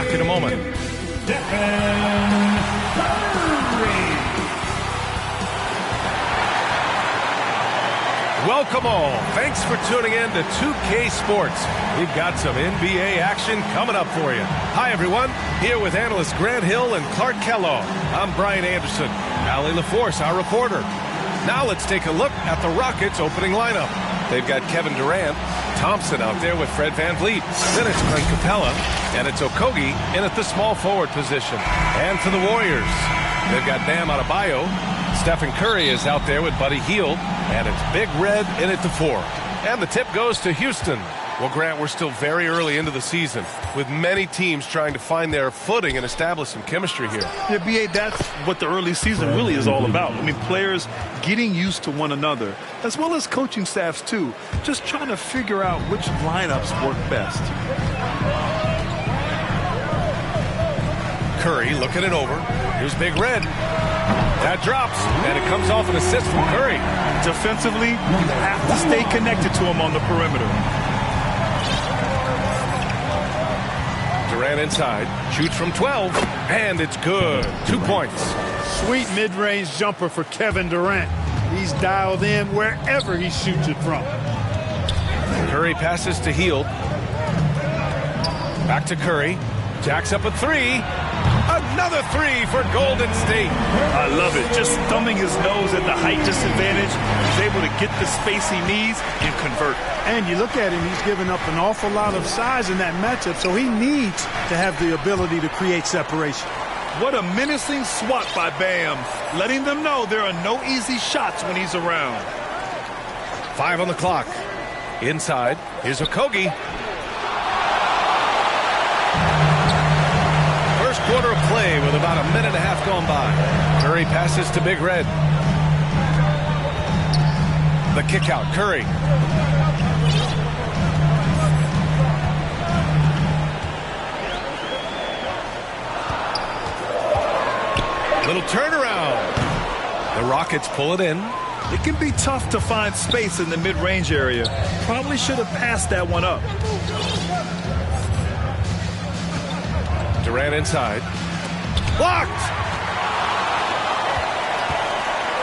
Back in a moment. Welcome all. Thanks for tuning in to 2K Sports. We've got some NBA action coming up for you. Hi, everyone. Here with analysts Grant Hill and Clark Kellogg. I'm Brian Anderson. Allie LaForce, our reporter. Now let's take a look at the Rockets' opening lineup. They've got Kevin Durant, Thompson out there with Fred VanVleet. Then it's Clint Capella, and it's Okogie in at the small forward position. And for the Warriors, they've got Bam Adebayo. Stephen Curry is out there with Buddy Hield, and it's Big Red in at the 4. And the tip goes to Houston. Well, Grant, we're still very early into the season, with many teams trying to find their footing and establish some chemistry here. Yeah, B.A., that's what the early season really is all about. I mean, players getting used to one another, as well as coaching staffs, too, just trying to figure out which lineups work best. Curry looking it over. Here's Big Red. That drops, and it comes off an assist from Curry. Defensively, you have to stay connected to him on the perimeter. Durant inside, shoots from 12, and it's good. 2 points. Sweet mid-range jumper for Kevin Durant. He's dialed in wherever he shoots it from. Curry passes to Hield. Back to Curry. Jacks up a 3. Another 3 for Golden State. I love it. Just thumbing his nose at the height disadvantage. He's able to get the space he needs and convert. And you look at him, he's given up an awful lot of size in that matchup, so he needs to have the ability to create separation. What a menacing swat by Bam, letting them know there are no easy shots when he's around. 5 on the clock. Inside, here's Okogie. First quarter of play with about a minute and a half gone by. Curry passes to Big Red. The kick out, Curry. Little turnaround. The Rockets pull it in. It can be tough to find space in the mid-range area. Probably should have passed that one up. Durant inside. Blocked!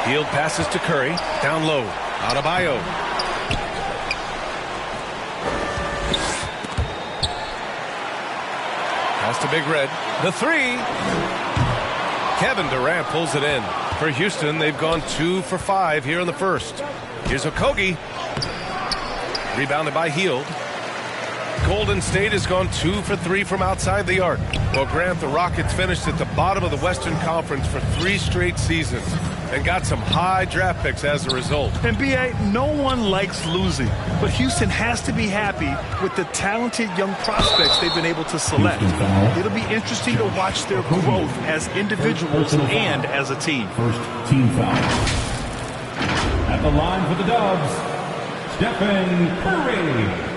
Hield passes to Curry. Down low. Adebayo. Pass to Big Red. The 3. Kevin Durant pulls it in. For Houston, they've gone 2 for 5 here in the first. Here's Okogie. Rebounded by Hield. Golden State has gone 2 for 3 from outside the arc. Well, Grant, the Rockets finished at the bottom of the Western Conference for 3 straight seasons and got some high draft picks as a result. And B.A., no one likes losing, but Houston has to be happy with the talented young prospects they've been able to select. It'll be interesting to watch their growth as individuals and as a team. First team foul. At the line for the Dubs, Stephen Curry.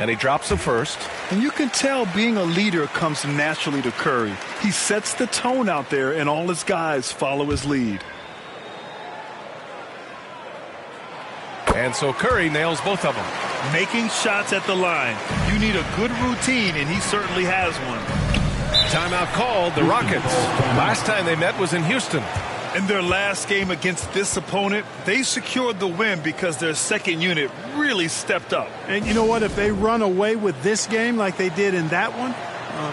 And he drops the first. And you can tell being a leader comes naturally to Curry. He sets the tone out there, and all his guys follow his lead. And so Curry nails both of them. Making shots at the line. You need a good routine, and he certainly has one. Timeout called. The Rockets. Last time they met was in Houston. In their last game against this opponent, they secured the win because their second unit really stepped up. And you know what? If they run away with this game like they did in that one,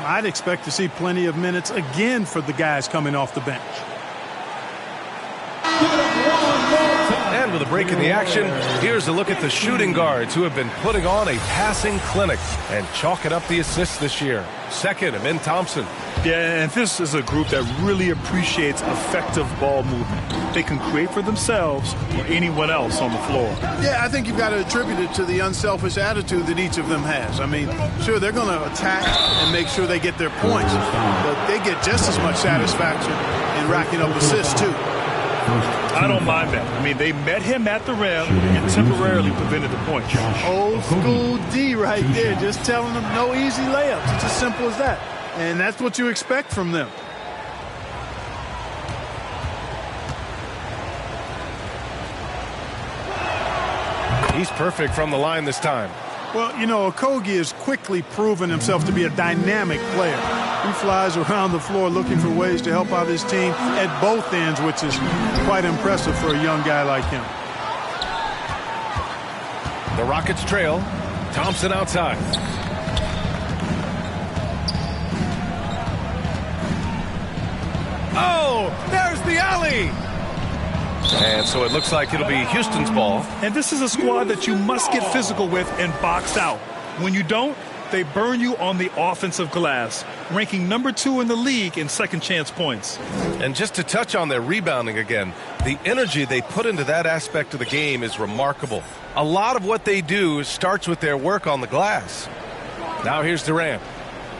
I'd expect to see plenty of minutes again for the guys coming off the bench. And with a break in the action, here's a look at the shooting guards who have been putting on a passing clinic and chalking up the assists this year. Second, Amin Thompson. Yeah, and this is a group that really appreciates effective ball movement. They can create for themselves or anyone else on the floor. Yeah, I think you've got to attribute it to the unselfish attitude that each of them has. I mean, sure, they're going to attack and make sure they get their points, but they get just as much satisfaction in racking up assists, too. I don't mind that. I mean, they met him at the rim and temporarily prevented the point. Old school D right there, just telling them no easy layups. It's as simple as that. And that's what you expect from them. He's perfect from the line this time. Well, you know, Okogie has quickly proven himself to be a dynamic player. He flies around the floor looking for ways to help out his team at both ends, which is quite impressive for a young guy like him. The Rockets trail. Thompson outside. Oh, there's the alley. And so it looks like it'll be Houston's ball. And this is a squad that you must get physical with and box out. When you don't, they burn you on the offensive glass, ranking #2 in the league in second chance points. And just to touch on their rebounding again, the energy they put into that aspect of the game is remarkable. A lot of what they do starts with their work on the glass. Now here's Durant.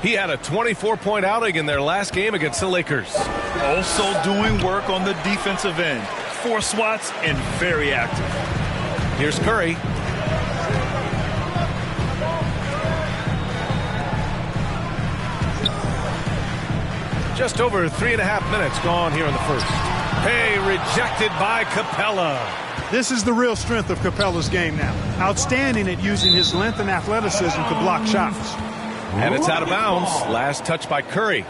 He had a 24-point outing in their last game against the Lakers. Also doing work on the defensive end. 4 swats and very active. Here's Curry. Just over 3.5 minutes gone here in the first. Hey, rejected by Capella. This is the real strength of Capella's game now. Outstanding at using his length and athleticism to block shots. And it's out of bounds. Last touch by Curry.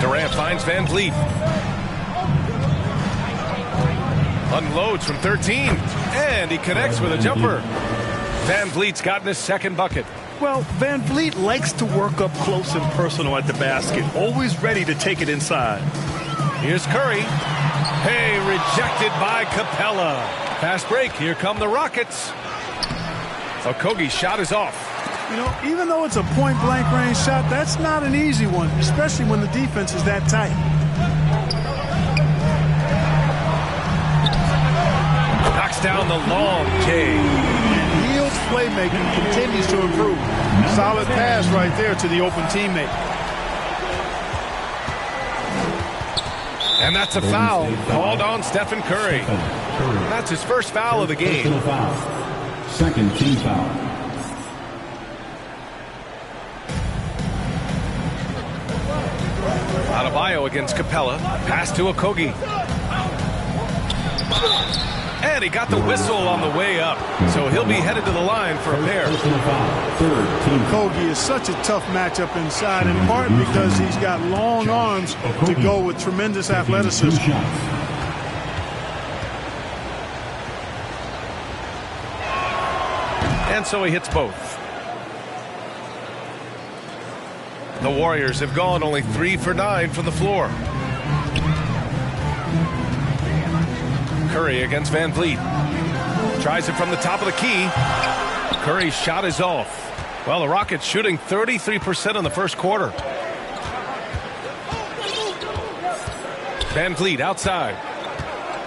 Durant finds Van Vliet. Unloads from 13. And he connects with a jumper. Van Vliet's gotten his second bucket. Well, Van Vliet likes to work up close and personal at the basket, always ready to take it inside. Here's Curry. Hey, rejected by Capella. Fast break. Here come the Rockets. Okogie's shot is off. You know, even though it's a point-blank range shot, that's not an easy one, especially when the defense is that tight. Knocks down the long J. Hield's playmaking continues to improve. Solid pass right there to the open teammate. And that's a foul called on Stephen Curry. That's his first foul of the game. Second team foul. Adebayo against Capella. Pass to Okogie. And he got the whistle on the way up. So he'll be headed to the line for a pair. Okogie is such a tough matchup inside, in part because he's got long arms to go with tremendous athleticism. And so he hits both. The Warriors have gone only 3 for 9 from the floor. Curry against Van Vliet. Tries it from the top of the key. Curry's shot is off. Well, the Rockets shooting 33% in the first quarter. Van Vliet outside.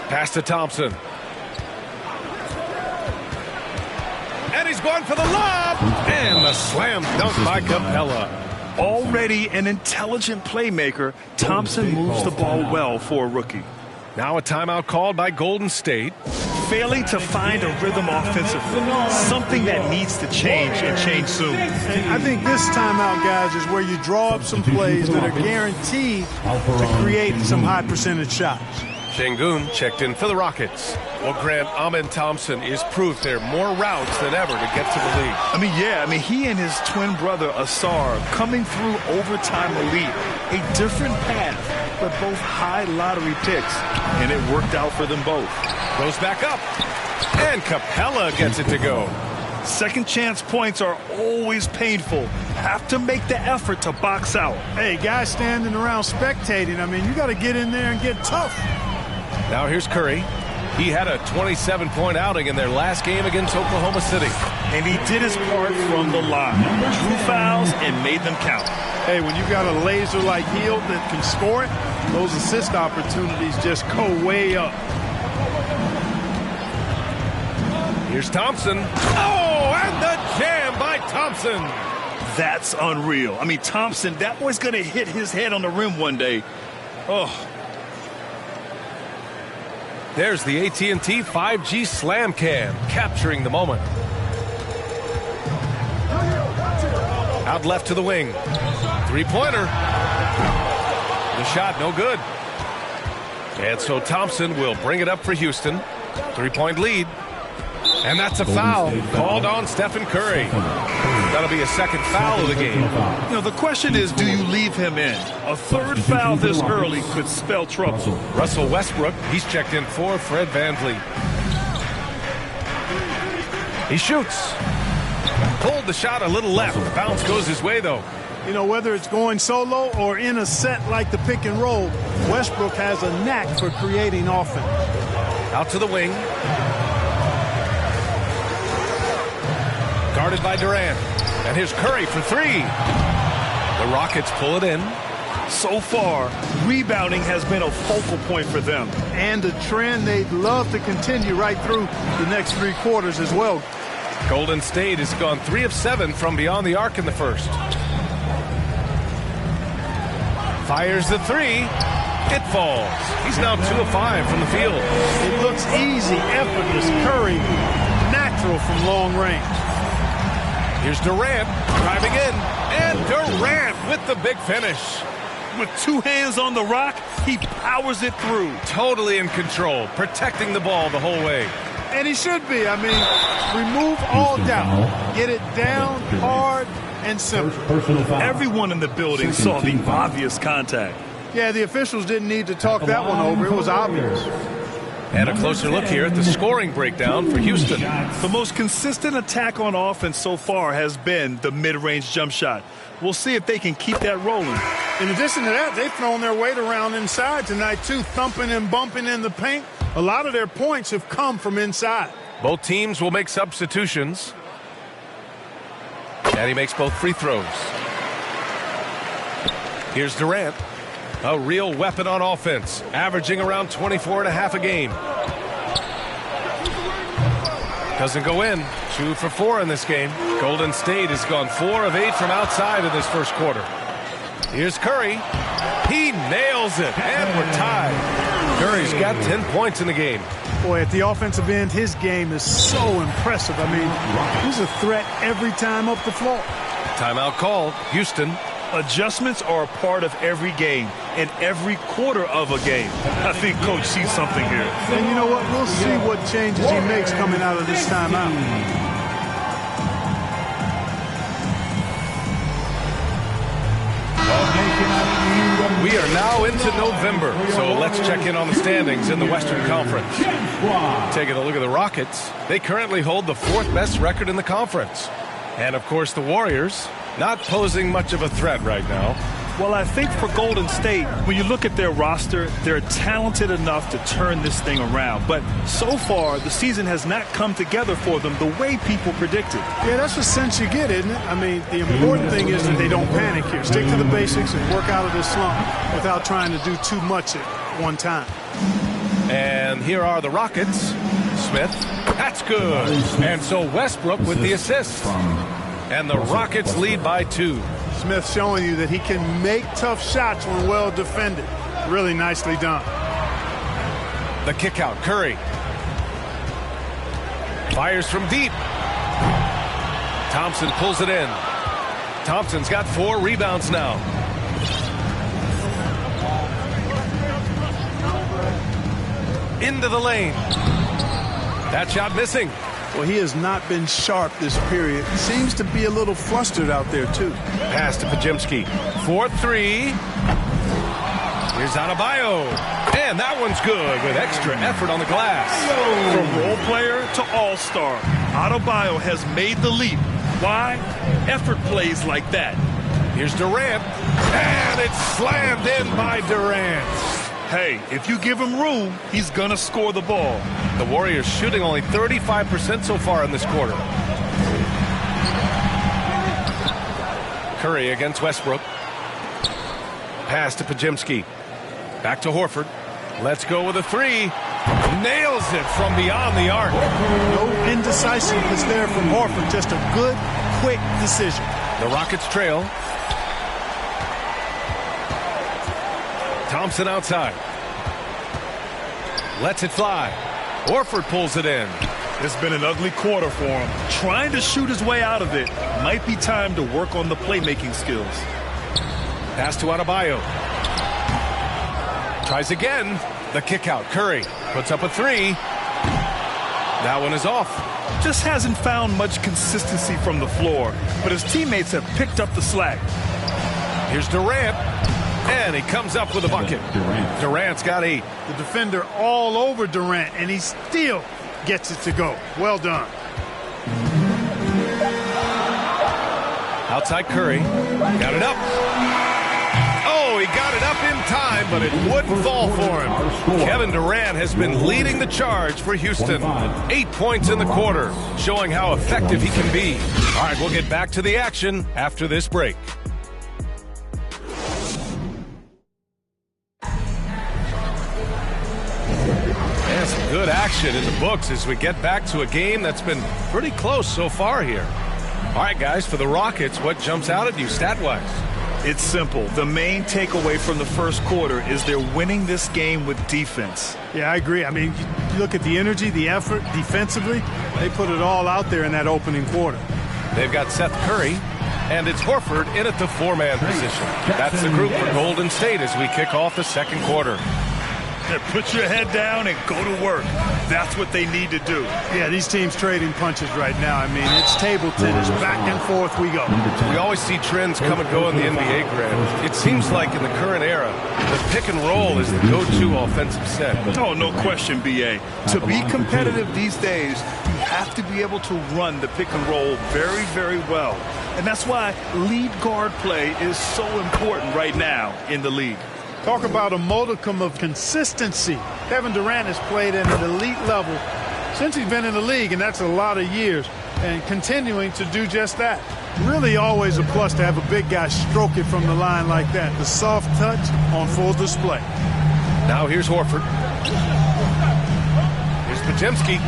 Pass to Thompson. And he's going for the lob. And the slam dunk by Capella. Already an intelligent playmaker, Thompson moves the ball well for a rookie. Now a timeout called by Golden State. Failing to find a rhythm offensively, something that needs to change and change soon. And I think this timeout, guys, is where you draw up some plays that are guaranteed to create some high percentage shots. Şengün checked in for the Rockets. Well, Grant, Amen Thompson is proof there are more routes than ever to get to the league. He and his twin brother, Asar, coming through overtime elite. A different path, but both high lottery picks. And it worked out for them both. Goes back up. And Capella gets it to go. Second chance points are always painful. Have to make the effort to box out. Hey, guys standing around spectating, I mean, you got to get in there and get tough. Now here's Curry. He had a 27-point outing in their last game against Oklahoma City. And he did his part from the line. Drew fouls and made them count. Hey, when you've got a laser-like heel that can score it, those assist opportunities just go way up. Here's Thompson. Oh, and the jam by Thompson. That's unreal. I mean, Thompson, that boy's going to hit his head on the rim one day. Oh. There's the AT&T 5G Slam Cam, capturing the moment. Out left to the wing. Three-pointer. The shot, no good. And so Thompson will bring it up for Houston. Three-point lead. And that's a foul called on Stephen Curry. That'll be a second foul of the game. You know, the question is, do you leave him in? A third foul this early could spell trouble. Russell Westbrook, he's checked in for Fred VanVleet. He shoots. Pulled the shot a little left. The bounce goes his way, though. You know, whether it's going solo or in a set like the pick and roll, Westbrook has a knack for creating offense. Out to the wing. Guarded by Durant. And here's Curry for three. The Rockets pull it in. So far, rebounding has been a focal point for them. And a trend they'd love to continue right through the next three quarters as well. Golden State has gone 3 of 7 from beyond the arc in the first. Fires the three. It falls. He's now 2 of 5 from the field. It looks easy, effortless. Curry, natural from long range. Here's Durant driving in. And Durant with the big finish. With 2 hands on the rock, he powers it through. Totally in control, protecting the ball the whole way. And he should be. I mean, remove all doubt. Get it down, hard, and simple. Everyone in the building saw the obvious contact. Yeah, the officials didn't need to talk that one over. It was obvious. And a closer look here at the scoring breakdown for Houston. The most consistent attack on offense so far has been the mid-range jump shot. We'll see if they can keep that rolling. In addition to that, they've thrown their weight around inside tonight, too, thumping and bumping in the paint. A lot of their points have come from inside. Both teams will make substitutions. And he makes both free throws. Here's Durant. A real weapon on offense, averaging around 24.5 a game. Doesn't go in. 2 for 4 in this game. Golden State has gone 4 of 8 from outside in this first quarter. Here's Curry. He nails it, and we're tied. Curry's got 10 points in the game. Boy, at the offensive end, his game is so impressive. I mean, he's a threat every time up the floor. Timeout called. Houston. Adjustments are a part of every game and every quarter of a game. I think Coach sees something here. And you know what? We'll see what changes he makes coming out of this timeout. We are now into November, so let's check in on the standings in the Western Conference. Taking a look at the Rockets, they currently hold the 4th best record in the conference. And, of course, the Warriors, not posing much of a threat right now. Well, I think for Golden State, when you look at their roster, they're talented enough to turn this thing around. But so far, the season has not come together for them the way people predicted. Yeah, that's the sense you get, isn't it? I mean, the important thing is that they don't panic here. Stick to the basics and work out of this slump without trying to do too much at one time. And here are the Rockets. Smith, that's good. And so Westbrook with the assist. And the Rockets lead by 2. Smith showing you that he can make tough shots when well defended. Really nicely done. The kick out, Curry. Fires from deep. Thompson pulls it in. Thompson's got 4 rebounds now. Into the lane. That shot missing. Well, he has not been sharp this period. Seems to be a little flustered out there, too. Pass to Pajemski. 4-3. Here's Adebayo. And that one's good with extra effort on the glass. From role player to all-star, Adebayo has made the leap. Why? Effort plays like that. Here's Durant. And it's slammed in by Durant. Hey, if you give him room, he's going to score the ball. The Warriors shooting only 35% so far in this quarter. Curry against Westbrook. Pass to Pajemski. Back to Horford. Let's go with a three. Nails it from beyond the arc. No indecisiveness there from Horford. Just a good, quick decision. The Rockets trail. Thompson outside. Lets it fly. Horford pulls it in. It's been an ugly quarter for him. Trying to shoot his way out of it. Might be time to work on the playmaking skills. Pass to Adebayo. Tries again. The kick out. Curry puts up a three. That one is off. Just hasn't found much consistency from the floor, but his teammates have picked up the slack. Here's Durant, and he comes up with a bucket. Durant's got 8. The defender all over Durant, and he still gets it to go. Well done. Outside Curry. Got it up. Oh, he got it up in time, but it wouldn't fall for him. Kevin Durant has been leading the charge for Houston. 8 points in the quarter, showing how effective he can be. All right, we'll get back to the action after this break. And some good action in the books as we get back to a game that's been pretty close so far here. All right, guys, for the Rockets, what jumps out at you stat-wise? It's simple. The main takeaway from the first quarter is they're winning this game with defense. Yeah, I agree. I mean, you look at the energy, the effort defensively, they put it all out there in that opening quarter. They've got Seth Curry, and it's Horford in at the 4-man position. That's the group for Golden State as we kick off the second quarter. Put your head down and go to work. That's what they need to do. Yeah, these teams trading punches right now. I mean, it's table tennis. Back and forth we go. We always see trends come and go in the NBA, Grant. It seems like in the current era, the pick and roll is the go-to offensive set. Oh, no question, B.A. To be competitive these days, you have to be able to run the pick and roll very, very well. And that's why lead guard play is so important right now in the league. Talk about a modicum of consistency. Kevin Durant has played at an elite level since he's been in the league, and that's a lot of years, and continuing to do just that. Really always a plus to have a big guy stroke it from the line like that. The soft touch on full display. Now here's Horford. Here's Pajemski.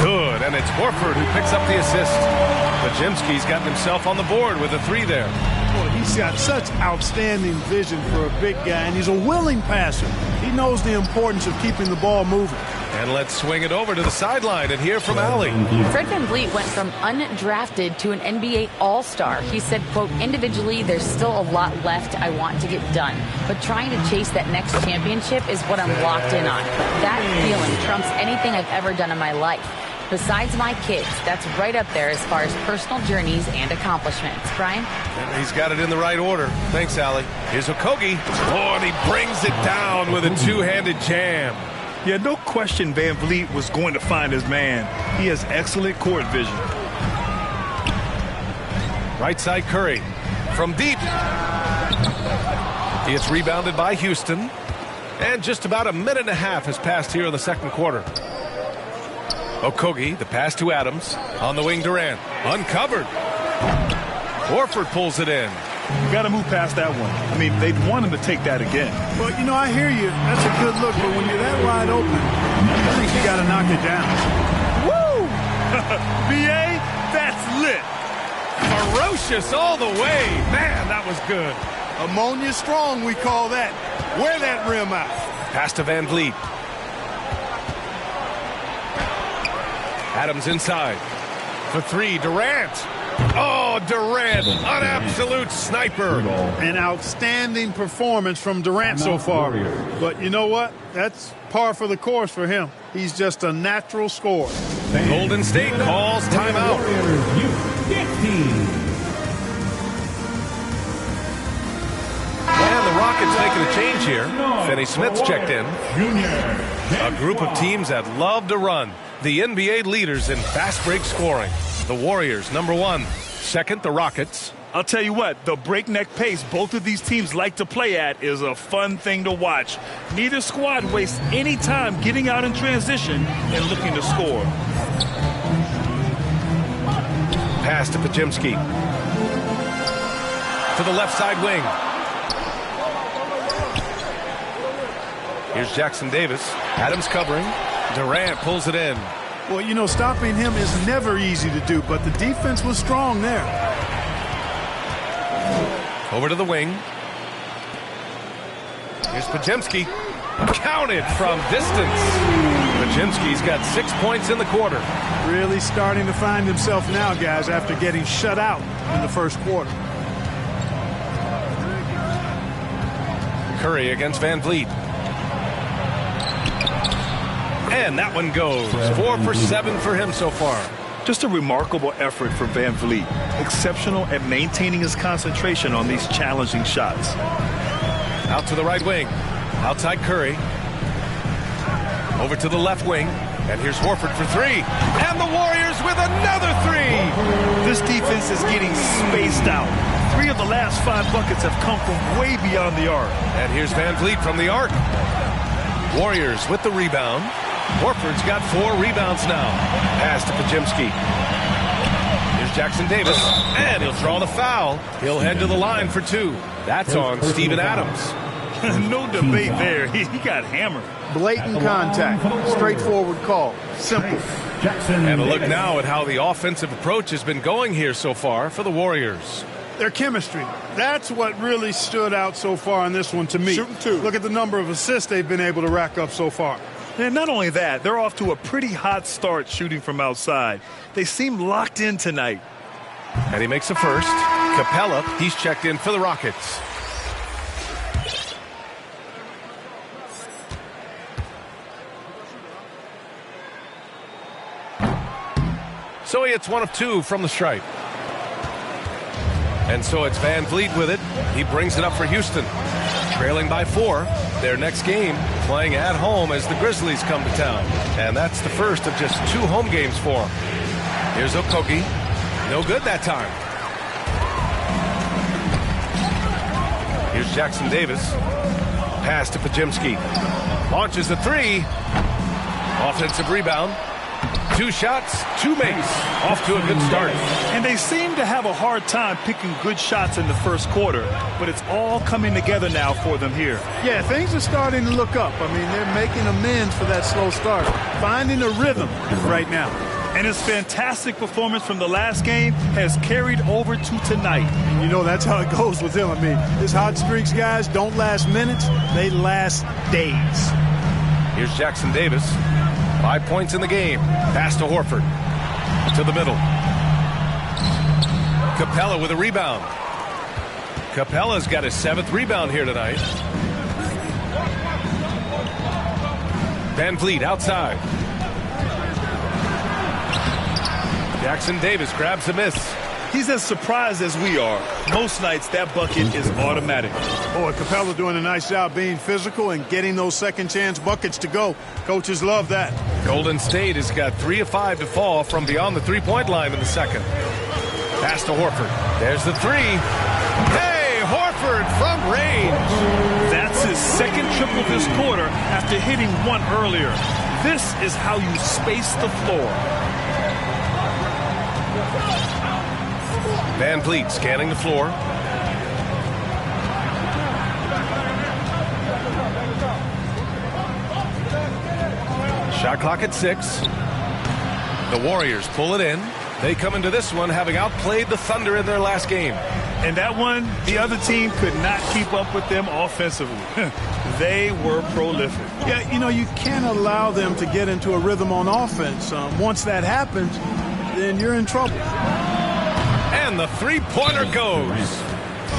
Good, and it's Horford who picks up the assist. Pajemski's gotten himself on the board with a 3 there. Boy, he's got such outstanding vision for a big guy, and he's a willing passer. He knows the importance of keeping the ball moving. And let's swing it over to the sideline and hear from Allie. Fred VanVleet went from undrafted to an NBA All-Star. He said, quote, individually, there's still a lot left I want to get done. But trying to chase that next championship is what I'm locked in on. That feeling trumps anything I've ever done in my life. Besides my kids, that's right up there as far as personal journeys and accomplishments. Brian? He's got it in the right order. Thanks, Allie. Here's Okogie. Oh, and he brings it down with a two-handed jam. Yeah, no question VanVleet was going to find his man. He has excellent court vision. Right side Curry. From deep. It's rebounded by Houston. And just about a minute and a half has passed here in the second quarter. Okogie, the pass to Adams. On the wing, Durant. Uncovered. Horford pulls it in. You got to move past that one. I mean, they'd want him to take that again. But, you know, I hear you. That's a good look. But when you're that wide open, I think you got to knock it down. Woo! B.A., that's lit. Ferocious all the way. Man, that was good. Ammonia strong, we call that. Wear that rim out. Pass to VanVleet. Adams inside. For 3, Durant. Oh, Durant, an absolute sniper. An outstanding performance from Durant so far. But you know what? That's par for the course for him. He's just a natural scorer. Golden State calls timeout. And the Rockets making a change here. Finney Smith's checked in. A group of teams that love to run. The NBA leaders in fast break scoring. The Warriors, number 1. Second, the Rockets. I'll tell you what, the breakneck pace both of these teams like to play at is a fun thing to watch. Neither squad wastes any time getting out in transition and looking to score. Pass to Pajemski. To the left side wing. Here's Jackson Davis. Adams covering. Durant pulls it in. Well, you know, stopping him is never easy to do, but the defense was strong there. Over to the wing. Here's Podziemski. Counted from distance. Podziemski's got 6 points in the quarter. Really starting to find himself now, guys, after getting shut out in the first quarter. Curry against Van Vliet. And that one goes. 4 for 7 for him so far. Just a remarkable effort for Van Vliet. Exceptional at maintaining his concentration on these challenging shots. Out to the right wing. Outside Curry. Over to the left wing. And here's Horford for 3. And the Warriors with another 3. This defense is getting spaced out. 3 of the last 5 buckets have come from way beyond the arc. And here's Van Vliet from the arc. Warriors with the rebound. Horford's got 4 rebounds now. Pass to Podziemski. Here's Jackson Davis. And he'll draw the foul. He'll head to the line for 2. That's on Steven Adams. No debate there. He got hammered. Blatant contact. Straightforward call. Simple. And a look now at how the offensive approach has been going here so far for the Warriors. Their chemistry. That's what really stood out so far in this one to me. Shooting 2. Look at the number of assists they've been able to rack up so far. And not only that, they're off to a pretty hot start shooting from outside. They seem locked in tonight. And he makes a first. Capella, he's checked in for the Rockets. So he hits 1 of 2 from the stripe. And so it's Van Vliet with it. He brings it up for Houston. Trailing by 4. Their next game playing at home as the Grizzlies come to town. And that's the first of just 2 home games for them. Here's Okogie. No good that time. Here's Jackson Davis. Pass to Podziemski. Launches a 3. Offensive rebound. 2 shots, 2 makes. Off to a good start. And they seem to have a hard time picking good shots in the first quarter, but it's all coming together now for them here. Yeah, things are starting to look up. I mean, they're making amends for that slow start. Finding a rhythm right now. And his fantastic performance from the last game has carried over to tonight. You know, that's how it goes with him. I mean, his hot streaks, guys, don't last minutes. They last days. Here's Jackson Davis. 5 points in the game. Pass to Horford. To the middle. Capella with a rebound. Capella's got his 7th rebound here tonight. Van Vliet outside. Jackson Davis grabs the miss. He's as surprised as we are. Most nights, that bucket is automatic. Boy, Capella doing a nice job being physical and getting those second-chance buckets to go. Coaches love that. Golden State has got 3 of 5 to fall from beyond the three-point line in the second. Pass to Horford. There's the 3. Hey, Horford from range. That's his 2nd triple this quarter after hitting 1 earlier. This is how you space the floor. Van Vliet scanning the floor. Shot clock at 6. The Warriors pull it in. They come into this one having outplayed the Thunder in their last game. And that one, the other team could not keep up with them offensively. They were prolific. Yeah, you know, you can't allow them to get into a rhythm on offense. Once that happens, then you're in trouble. And the 3-pointer goes.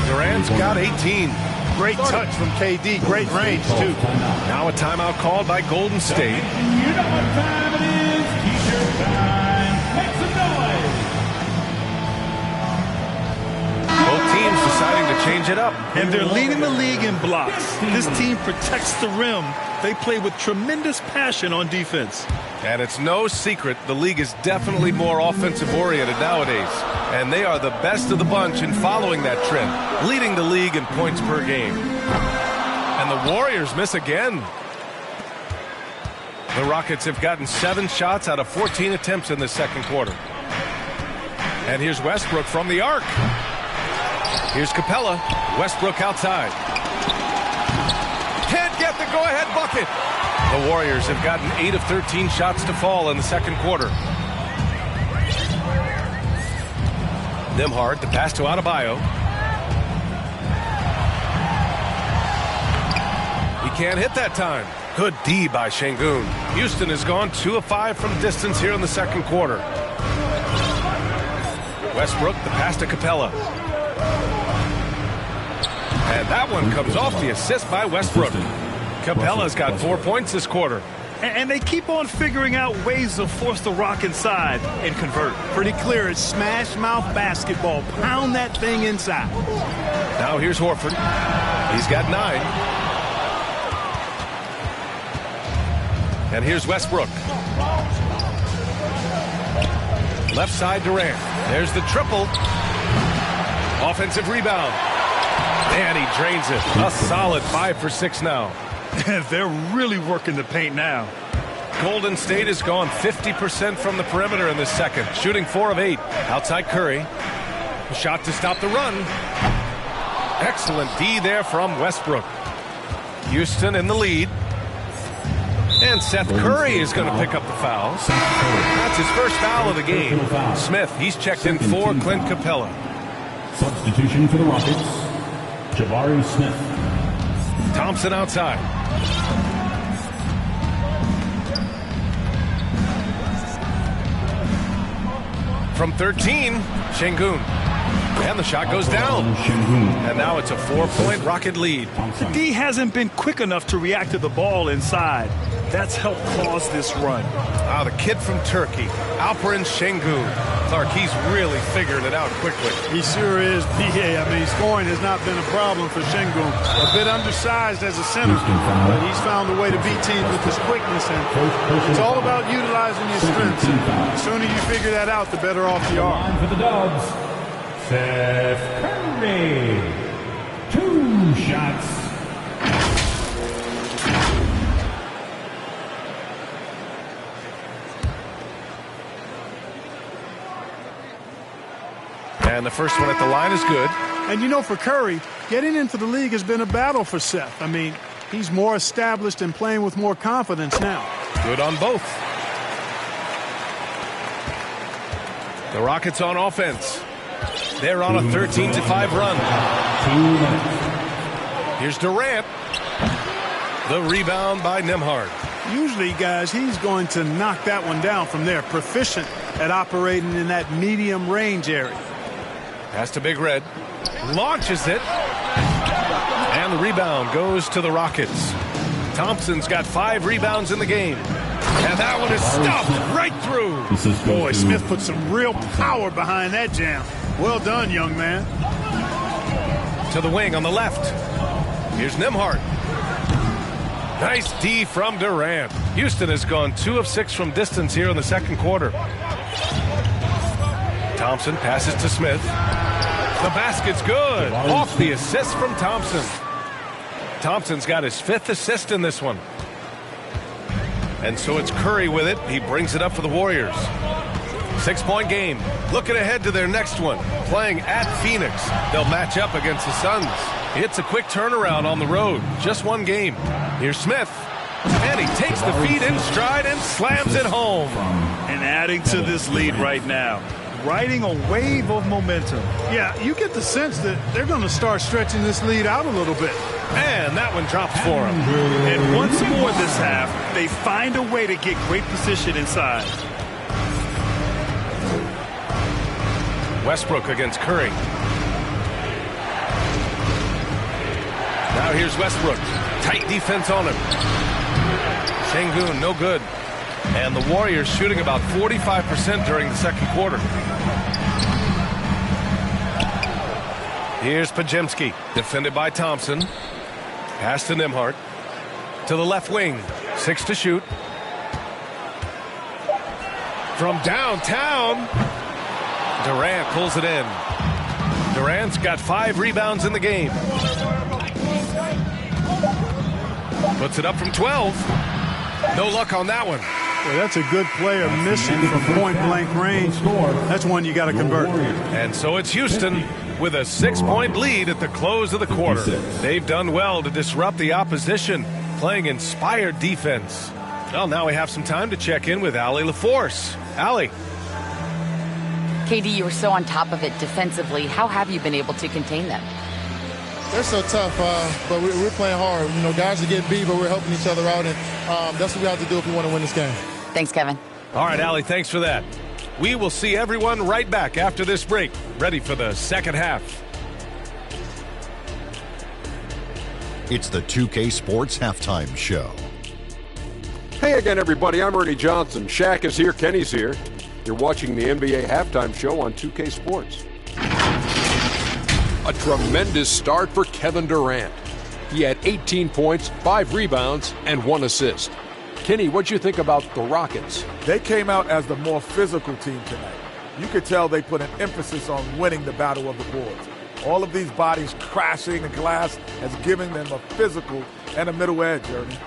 Durant's got 18. Great touch from KD. Great range, too. Now a timeout called by Golden State. You know what time it is. T-shirt time. Make some noise. Both teams deciding to change it up. And they're leading the league in blocks. This team protects the rim. They play with tremendous passion on defense. And it's no secret the league is definitely more offensive-oriented nowadays. And they are the best of the bunch in following that trend, leading the league in points per game. And the Warriors miss again. The Rockets have gotten 7 shots out of 14 attempts in the second quarter. And here's Westbrook from the arc. Here's Capella. Westbrook outside. Can't get the go-ahead bucket. The Warriors have gotten 8 of 13 shots to fall in the second quarter. Nembhard, the pass to Adebayo. He can't hit that time. Good D by Şengün. Houston has gone 2 of 5 from distance here in the second quarter. Westbrook, the pass to Capella. And that one comes off the assist by Westbrook. Capella's got 4 points this quarter. And they keep on figuring out ways to force the Rock inside and convert. Pretty clear. It's smash mouth basketball. Pound that thing inside. Now here's Horford. He's got 9. And here's Westbrook. Left side Durant. There's the triple. Offensive rebound. And he drains it. A solid 5 for 6 now. They're really working the paint now. Golden State has gone 50% from the perimeter in this second, shooting 4 of 8. Outside Curry. A shot to stop the run. Excellent D there from Westbrook. Houston in the lead. And Seth Curry is going to pick up the foul. That's his first foul of the game. Smith, he's checked in for Clint Capella. Substitution for the Rockets, Jabari Smith. Thompson outside. From 13, Şengün. And the shot goes down. And now it's a 4-point Rocket lead. The D hasn't been quick enough to react to the ball inside. That's helped cause this run. The kid from Turkey, Alperen Şengün. Clark, he's really figured it out quickly. He sure is, B.A. I mean, scoring has not been a problem for Şengün. A bit undersized as a center, but he's found a way to beat teams with his quickness. And it's all about utilizing your strengths. The sooner you figure that out, the better off you are. For the Dubs, Seth Curry. 2 shots. And the first one at the line is good. And you know, for Curry, getting into the league has been a battle for Seth. I mean, he's more established and playing with more confidence now. Good on both. The Rockets on offense. They're on a 13-5 run. 2 minutes. Here's Durant. The rebound by Nembhard. Usually, guys, he's going to knock that one down from there. Proficient at operating in that medium range area. Pass to Big Red. Launches it. And the rebound goes to the Rockets. Thompson's got 5 rebounds in the game. And that one is stuffed right through. Boy, Smith put some real power behind that jam. Well done, young man. To the wing on the left. Here's Nembhard. Nice D from Durant. Houston has gone 2 of 6 from distance here in the second quarter. Thompson passes to Smith. The basket's good. Off the assist from Thompson. Thompson's got his 5th assist in this one. And so it's Curry with it. He brings it up for the Warriors. 6-point game. Looking ahead to their next one. Playing at Phoenix. They'll match up against the Suns. It's a quick turnaround on the road. Just 1 game. Here's Smith. And he takes the feet in stride and slams it home. And adding to this lead right now. Riding a wave of momentum. Yeah, you get the sense that they're going to start stretching this lead out a little bit. And that one drops for him. And once more this half, they find a way to get great position inside. Westbrook against Curry. Now here's Westbrook. Tight defense on him. Şengün, no good. And the Warriors shooting about 45% during the second quarter. Here's Podziemski, defended by Thompson. Pass to Nembhard. To the left wing. 6 to shoot. From downtown, Durant pulls it in. Durant's got 5 rebounds in the game. Puts it up from 12. No luck on that one. Well, that's a good player missing from point-blank range. That's one you got to convert. And so it's Houston with a 6-point lead at the close of the quarter. They've done well to disrupt the opposition, playing inspired defense. Well, now we have some time to check in with Allie LaForce. Allie. KD, you were so on top of it defensively. How have you been able to contain them? They're so tough, but we're playing hard. You know, guys are getting beat, but we're helping each other out, and that's what we have to do if we want to win this game. Thanks, Kevin. All right, Allie, thanks for that. We will see everyone right back after this break, ready for the second half. It's the 2K Sports Halftime Show. Hey again, everybody. I'm Ernie Johnson. Shaq is here. Kenny's here. You're watching the NBA Halftime Show on 2K Sports. A tremendous start for Kevin Durant. He had 18 points, 5 rebounds, and 1 assist. Kenny, what'd you think about the Rockets? They came out as the more physical team tonight. You could tell they put an emphasis on winning the battle of the boards. All of these bodies crashing the glass has given them a physical and a middle edge, Ernie.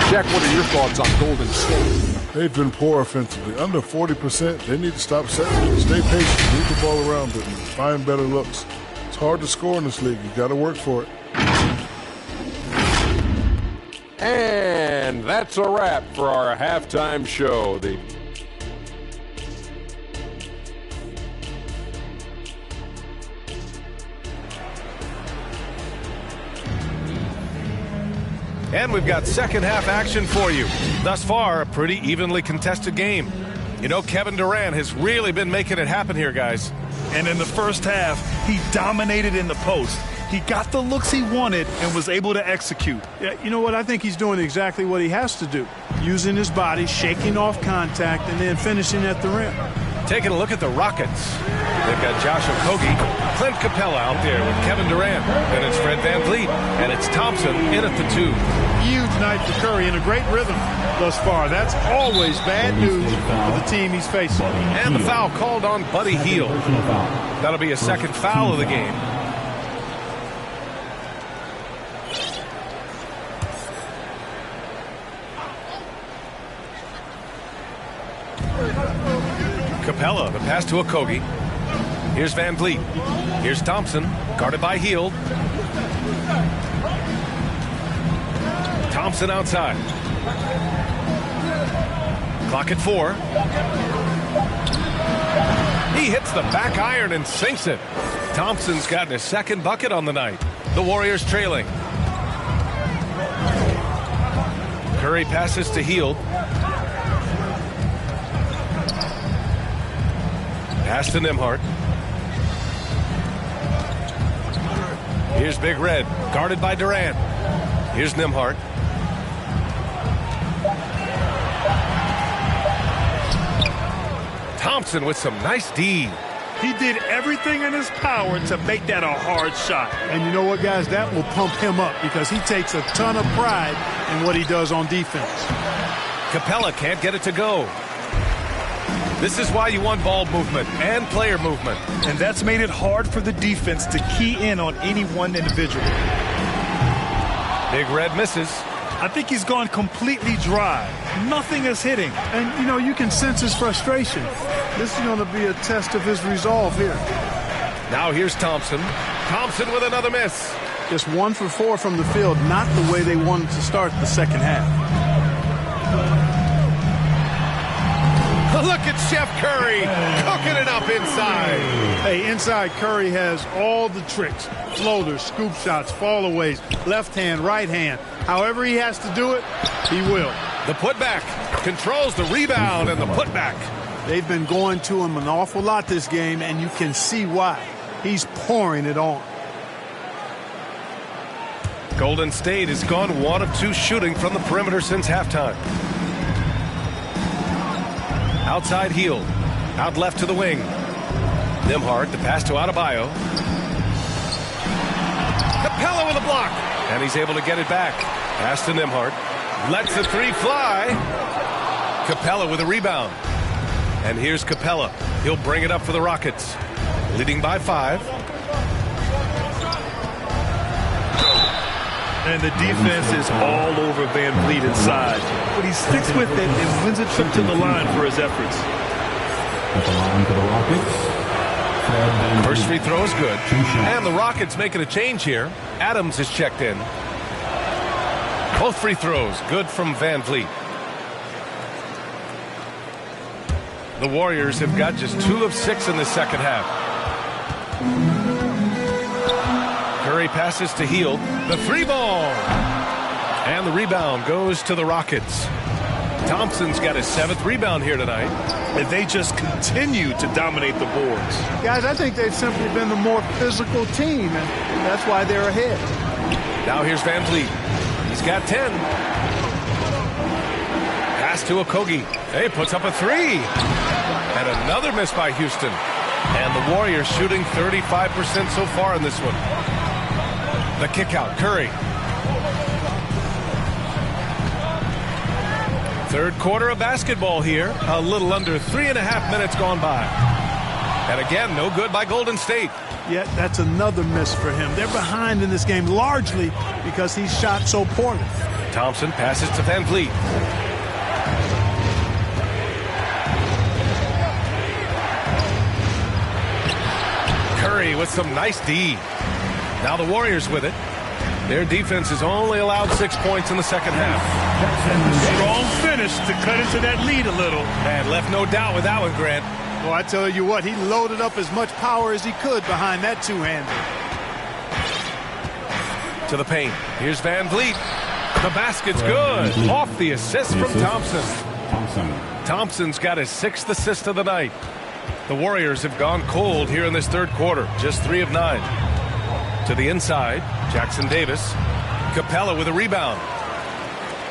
Jack, what are your thoughts on Golden State? They've been poor offensively. Under 40%, they need to stop settling. Stay patient, move the ball around and find better looks. It's hard to score in this league. You got to work for it. And that's a wrap for our halftime show. And we've got second half action for you. Thus far, a pretty evenly contested game. You know, Kevin Durant has really been making it happen here, guys. And in the first half, he dominated in the post. He got the looks he wanted and was able to execute. Yeah, you know what? I think he's doing exactly what he has to do. Using his body, shaking off contact, and then finishing at the rim. Taking a look at the Rockets. They've got Josh Okogie, Clint Capella out there with Kevin Durant. And it's Fred VanVleet. And it's Thompson in at the 2. Huge night for Curry in a great rhythm thus far. That's always bad news for the team he's facing. And the foul called on Buddy Hield. That'll be a second foul of the game. Capella, the pass to Okogie. Here's VanVleet. Here's Thompson, guarded by Hield. Thompson outside. Clock at 4. He hits the back iron and sinks it. Thompson's gotten his second bucket on the night. The Warriors trailing. Curry passes to Hield. Pass to Nembhard. Here's Big Red, guarded by Durant. Here's Nembhard. Thompson with some nice D. He did everything in his power to make that a hard shot. And you know what, guys? That will pump him up because he takes a ton of pride in what he does on defense. Capella can't get it to go. This is why you want ball movement and player movement. And that's made it hard for the defense to key in on any one individual. Big Red misses. I think he's gone completely dry. Nothing is hitting. And, you know, you can sense his frustration. This is going to be a test of his resolve here. Now here's Thompson. Thompson with another miss. Just 1 for 4 from the field, not the way they wanted to start the second half. Look at Chef Curry cooking it up inside. Hey, inside Curry has all the tricks. Floaters, scoop shots, fallaways, left hand, right hand. However he has to do it, he will. The putback controls the rebound and the putback. They've been going to him an awful lot this game, and you can see why. He's pouring it on. Golden State has gone 1 of 2 shooting from the perimeter since halftime. Outside Hield. Out left to the wing. Nembhard, the pass to Adebayo. Capella with a block. And he's able to get it back. Pass to Nembhard. Lets the 3 fly. Capella with a rebound. And here's Capella. He'll bring it up for the Rockets. Leading by 5. And the defense is all over VanVleet inside. But he sticks with it and wins a trip to the line for his efforts. At the line for the Rockets. First free throw is good. And the Rockets making a change here. Adams is checked in. Both free throws good from Van Vliet. The Warriors have got just 2 of 6 in the second half. Curry passes to Hield. The 3-ball. And the rebound goes to the Rockets. Thompson's got his 7th rebound here tonight. And they just continue to dominate the boards. Guys, I think they've simply been the more physical team, and that's why they're ahead. Now here's Van Vliet. He's got 10. Pass to Okogie. He puts up a 3. And another miss by Houston. And the Warriors shooting 35% so far in this one. The kick out, Curry. Third quarter of basketball here. A little under 3.5 minutes gone by. And again, no good by Golden State. Yet that's another miss for him. They're behind in this game largely because he shot so poorly. Thompson passes to Van Vliet. Curry with some nice D. Now the Warriors with it. Their defense has only allowed 6 points in the second half. Strong finish to cut into that lead a little. And left no doubt with that one, Grant. Well, I tell you what, he loaded up as much power as he could behind that two-hander. To the paint. Here's Van Vliet. The basket's good. Off the assist from Thompson. Thompson's got his 6th assist of the night. The Warriors have gone cold here in this third quarter. Just 3 of 9. To the inside, Jackson Davis. Capella with a rebound.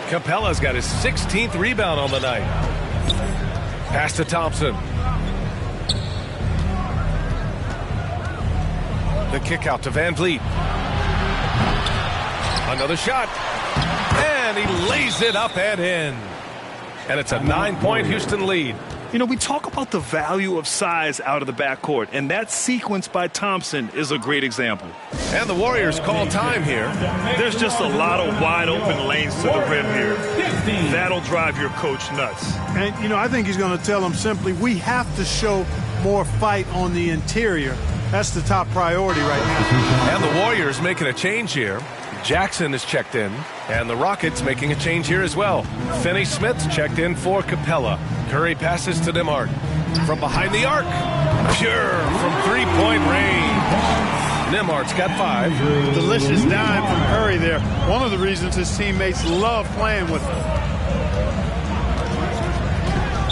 Capella's got his 16th rebound on the night. Pass to Thompson. The kick out to Van Vliet. Another shot. And he lays it up and in. And it's a 9-point Houston lead. You know, we talk about the value of size out of the backcourt, and that sequence by Thompson is a great example. And the Warriors call time here. There's just a lot of wide open lanes to the rim here. That'll drive your coach nuts. And, you know, I think he's going to tell them simply, we have to show more fight on the interior. That's the top priority right now. And the Warriors making a change here. Jackson is checked in, and the Rockets making a change here as well. Finney-Smith's checked in for Capella. Curry passes to Nembhard. From behind the arc. Pure from 3-point range. Nembhard's got 5. Delicious dime from Curry there. One of the reasons his teammates love playing with him.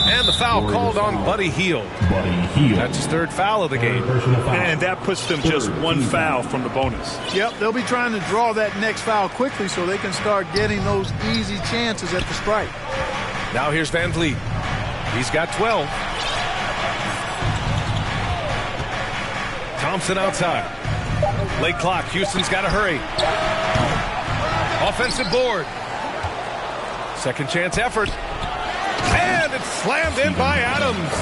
And the foul called on Buddy Hield. That's his 3rd foul of the game. And that puts them just 1 foul from the bonus. Yep, they'll be trying to draw that next foul quickly so they can start getting those easy chances at the strike. Now here's Van Vliet. He's got 12. Thompson outside. Late clock. Houston's got to hurry. Offensive board. Second chance effort. And it's slammed in by Adams.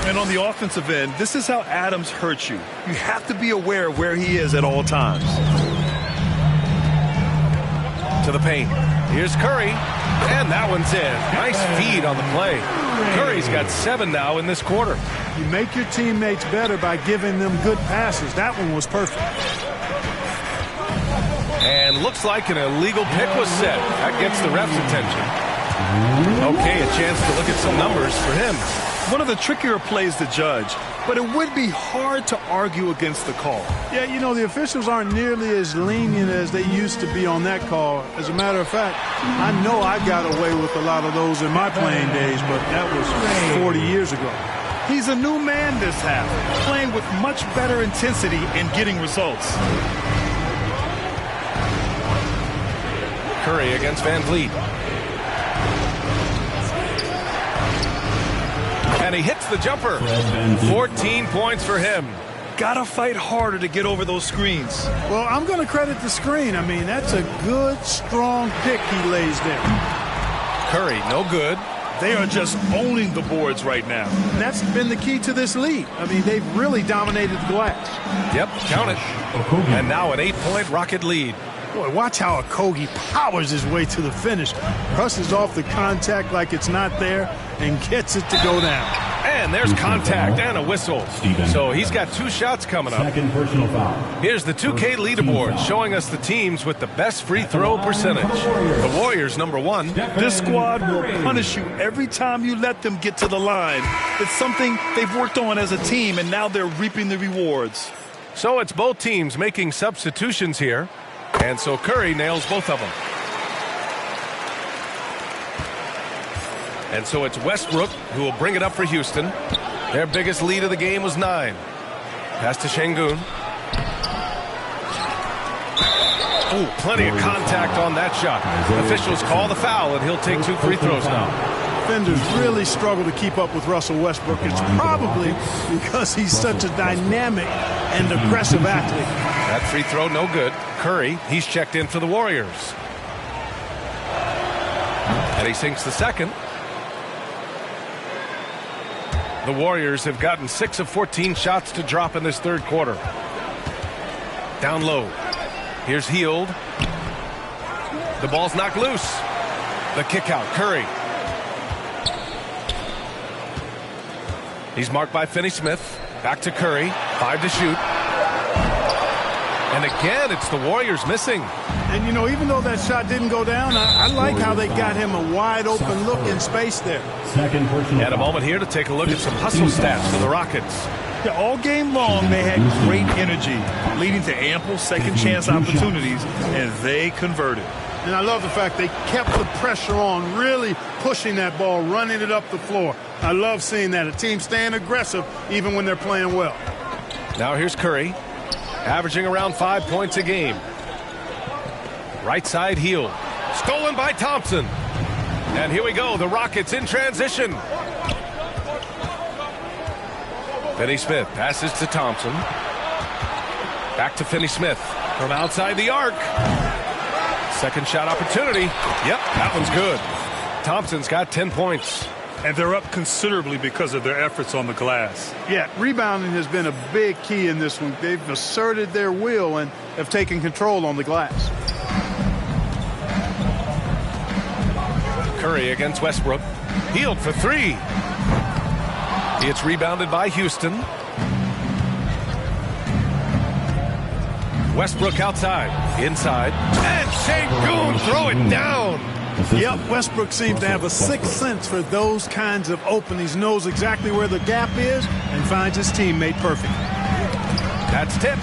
And on the offensive end, this is how Adams hurts you. You have to be aware of where he is at all times. To the paint. Here's Curry. And that one's in. Nice feed on the play. Curry's got 7 now in this quarter. You make your teammates better by giving them good passes. That one was perfect. And looks like an illegal pick was set. That gets the ref's attention. Okay, a chance to look at some numbers for him. One of the trickier plays to judge, but it would be hard to argue against the call. Yeah, you know, the officials aren't nearly as lenient as they used to be on that call. As a matter of fact, I know I got away with a lot of those in my playing days, but that was 40 years ago. He's a new man this half, playing with much better intensity and getting results. Curry against Van Vliet. And he hits the jumper. 14 points for him. Gotta fight harder to get over those screens. Well, I'm going to credit the screen. I mean, that's a good, strong pick he lays there. Curry, no good. They are just owning the boards right now. And that's been the key to this lead. I mean, they've really dominated the glass. Yep, count it. And now an 8-point Rocket lead. Boy, watch how Okogie powers his way to the finish. Presses off the contact like it's not there. and gets it to go down. And there's contact and a whistle. So he's got 2 shots coming up. Second personal foul. Here's the 2K leaderboard showing us the teams with the best free throw percentage. The Warriors, number 1. This squad will punish you every time you let them get to the line. It's something they've worked on as a team, and now they're reaping the rewards. So it's both teams making substitutions here. And so Curry nails both of them. And so it's Westbrook who will bring it up for Houston. Their biggest lead of the game was 9. Pass to Şengün. Oh, plenty of contact on that shot. Officials call the foul, and he'll take 2 free throws now. Defenders really struggle to keep up with Russell Westbrook. It's probably because he's such a dynamic and aggressive athlete. That free throw no good. Curry, he's checked in for the Warriors. And he sinks the second. The Warriors have gotten 6 of 14 shots to drop in this third quarter. Down low. Here's Hield. The ball's knocked loose. The kick out. Curry. He's marked by Finney-Smith. Back to Curry. 5 to shoot. And again, it's the Warriors missing. And, you know, even though that shot didn't go down, I like how they got him a wide-open look in space there. Second personal And a moment here to take a look at some hustle stats for the Rockets. Yeah, all game long, they had great energy, leading to ample second-chance opportunities, and they converted. And I love the fact they kept the pressure on, really pushing that ball, running it up the floor. I love seeing that. A team staying aggressive even when they're playing well. Now here's Curry, averaging around 5 points a game. Right side Hield. Stolen by Thompson. And here we go. The Rockets in transition. Finney-Smith passes to Thompson. Back to Finney-Smith from outside the arc. Second shot opportunity. Yep, that one's good. Thompson's got 10 points. And they're up considerably because of their efforts on the glass. Yeah, rebounding has been a big key in this one. They've asserted their will and have taken control on the glass. Curry against Westbrook. Hield for 3. It's rebounded by Houston. Westbrook outside. Inside. And Şengün throw it down. Yep, Westbrook seems to have a sixth sense for those kinds of openings. Knows exactly where the gap is and finds his teammate perfect. That's tipped.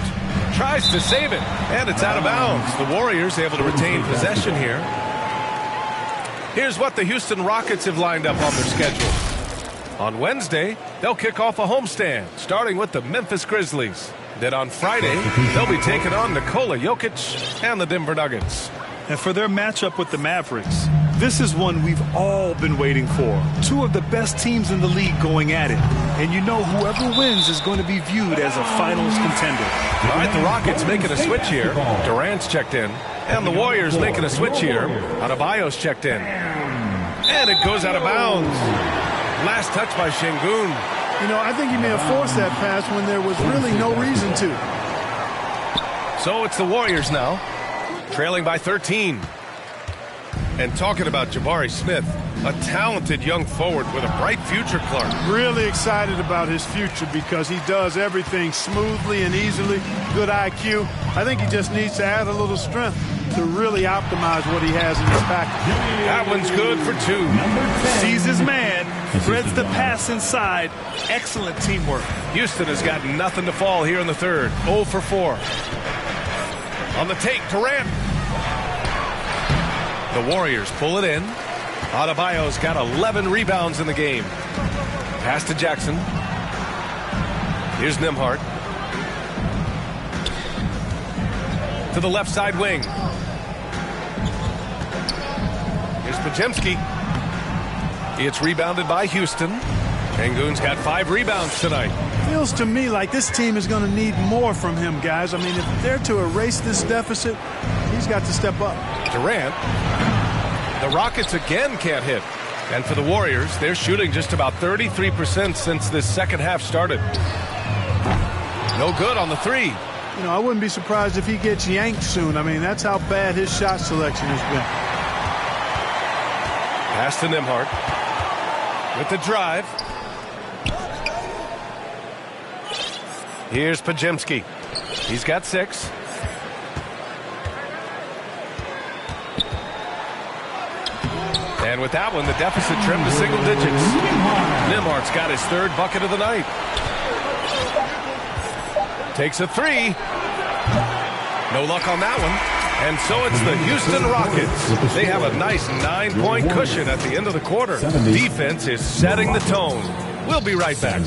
Tries to save it. And it's out of bounds. The Warriors able to retain possession here. Here's what the Houston Rockets have lined up on their schedule. On Wednesday, they'll kick off a homestand, starting with the Memphis Grizzlies. Then on Friday, they'll be taking on Nikola Jokic and the Denver Nuggets. And for their matchup with the Mavericks, this is one we've all been waiting for. 2 of the best teams in the league going at it. And you know whoever wins is going to be viewed as a finals contender. All right, the Rockets making a switch here. Durant's checked in. And the Warriors making a switch here. Adebayo's checked in. And it goes out of bounds. Last touch by Şengün. You know, I think he may have forced that pass when there was really no reason to. So it's the Warriors now, trailing by 13. And talking about Jabari Smith, a talented young forward with a bright future, Clark. Really excited about his future because he does everything smoothly and easily. Good IQ. I think he just needs to add a little strength to really optimize what he has in his package. That one's good for 2. Sees his man, threads the pass inside. Excellent teamwork. Houston has got nothing to fall here in the third. 0 for 4. On the take, Durant. The Warriors pull it in. Adebayo's got 11 rebounds in the game. Pass to Jackson. Here's Nembhard. To the left side wing. Here's Podziemski. It's rebounded by Houston. Şengün's got 5 rebounds tonight. Feels to me like this team is going to need more from him, guys. I mean, if they're to erase this deficit, he's got to step up. Durant. The Rockets again can't hit. And for the Warriors, they're shooting just about 33% since this second half started. No good on the 3. You know, I wouldn't be surprised if he gets yanked soon. I mean, that's how bad his shot selection has been. Pass to Nembhard. with the drive. Here's Pajemski. He's got 6. And with that one, the deficit trimmed to single digits. Nimhart's got his 3rd bucket of the night. Takes a 3. No luck on that one. And so it's the Houston Rockets. They have a nice 9-point cushion at the end of the quarter. Defense is setting the tone. We'll be right back.